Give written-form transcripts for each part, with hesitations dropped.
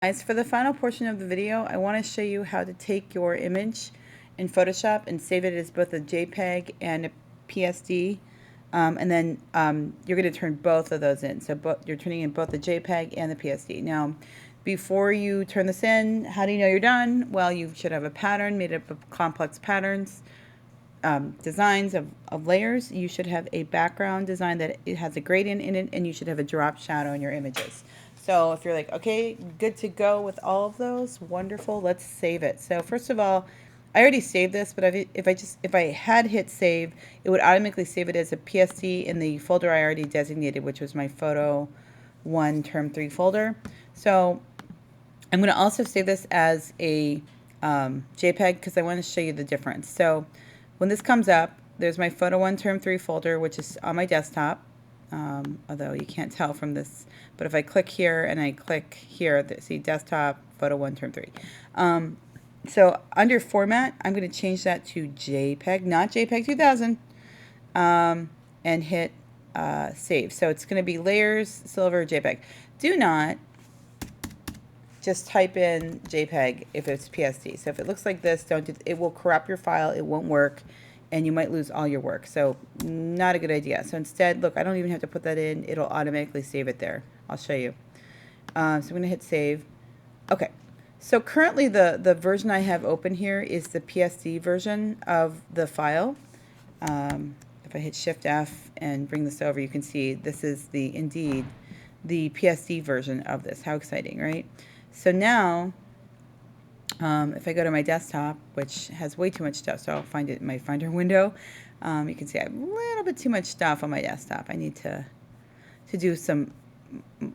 Guys, for the final portion of the video, I want to show you how to take your image in Photoshop and save it as both a JPEG and a PSD. And then you're going to turn both of those in. So you're turning in both the JPEG and the PSD. Now, before you turn this in, how do you know you're done? Well, you should have a pattern made up of complex patterns, designs of layers. You should have a background design that it has a gradient in it, and you should have a drop shadow in your images. So if you're like, okay, good to go with all of those, wonderful, let's save it. So first of all, I already saved this, but if I had hit save, it would automatically save it as a PSD in the folder I already designated, which was my photo 1 term 3 folder. So I'm going to also save this as a JPEG because I want to show you the difference. So when this comes up, there's my photo 1 term 3 folder, which is on my desktop. Although you can't tell from this, but if I click here and I click here, see desktop, photo 1 term 3. So under format, I'm going to change that to JPEG, not JPEG 2000, and hit save. So it's going to be layers, silver, JPEG. Do not just type in JPEG if it's PSD. So if it looks like this, don't do, it will corrupt your file, it won't work, and you might lose all your work. So not a good idea. So instead, look, I don't even have to put that in. It'll automatically save it there. I'll show you. So I'm going to hit save. Okay. So currently the version I have open here is the PSD version of the file. If I hit Shift F and bring this over, you can see this is indeed the PSD version of this. How exciting, right? So now, if I go to my desktop, which has way too much stuff, so I'll find it in my Finder window, you can see I have a little bit too much stuff on my desktop. I need to do some,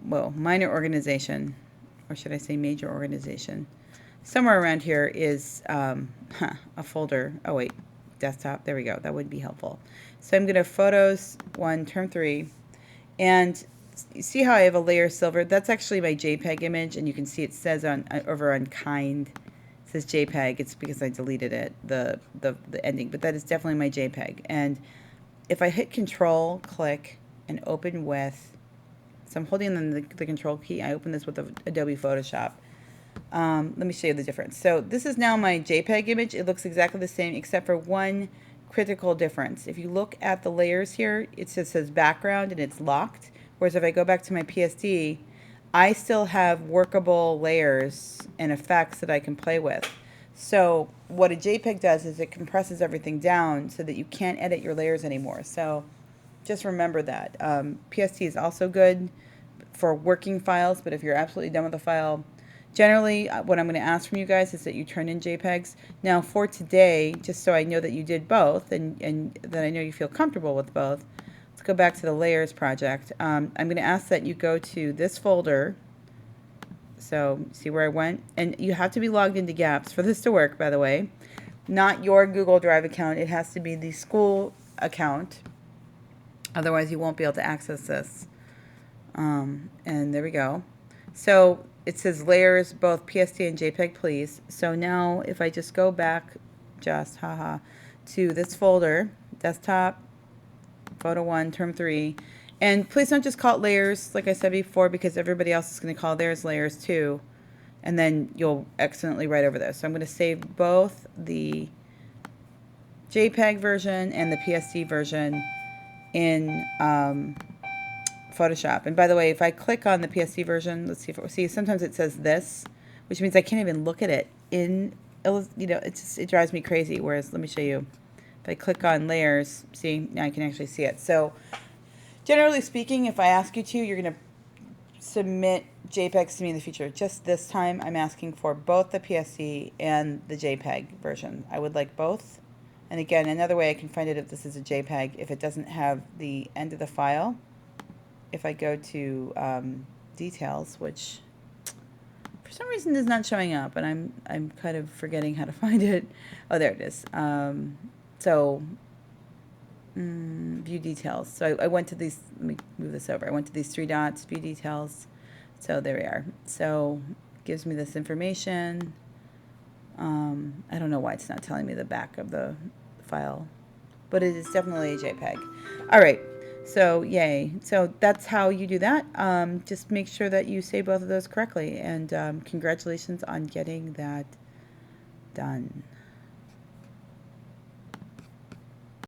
well, minor organization, or should I say major organization. Somewhere around here is a folder. Oh wait, desktop. There we go. That would be helpful. So I'm going to Photos 1 term 3, and you see how I have a layer silver? That's actually my JPEG image, and you can see it says over on kind, it says JPEG. It's because I deleted it, the ending, but that is definitely my JPEG. And if I hit Control, click, and open with, so I'm holding the Control key. I open this with Adobe Photoshop. Let me show you the difference. So this is now my JPEG image. It looks exactly the same except for one critical difference. If you look at the layers here, it just says background and it's locked. Whereas if I go back to my PSD, I still have workable layers and effects that I can play with. So what a JPEG does is it compresses everything down so that you can't edit your layers anymore. So just remember that. PSD is also good for working files, but if you're absolutely done with the file, generally what I'm going to ask from you guys is that you turn in JPEGs. Now for today, just so I know that you did both and that I know you feel comfortable with both, let's go back to the layers project. I'm going to ask that you go to this folder. So see where I went? And you have to be logged into GAPS for this to work, by the way. Not your Google Drive account. It has to be the school account. Otherwise, you won't be able to access this. And there we go. So it says layers, both PSD and JPEG, please. So now if I just go back, to this folder, desktop, photo 1, term 3, and please don't just call it layers, like I said before, because everybody else is going to call theirs layers too, and then you'll accidentally write over those. So I'm going to save both the JPEG version and the PSD version in Photoshop. And by the way, if I click on the PSD version, let's see if it, see, sometimes it says this, which means I can't even look at it in, you know, it drives me crazy. Whereas, let me show you. If I click on layers, see, now I can actually see it. So generally speaking, if I ask you to, you're going to submit JPEGs to me in the future. Just this time, I'm asking for both the PSD and the JPEG version. I would like both. And again, another way I can find it if this is a JPEG, if it doesn't have the end of the file, if I go to details, which for some reason is not showing up, and I'm kind of forgetting how to find it. Oh, there it is. View details. So I went to these, let me move this over. I went to these 3 dots, view details. So there we are. So it gives me this information. I don't know why it's not telling me the back of the file, but it is definitely a JPEG. All right. So yay. So that's how you do that. Just make sure that you say both of those correctly, and congratulations on getting that done.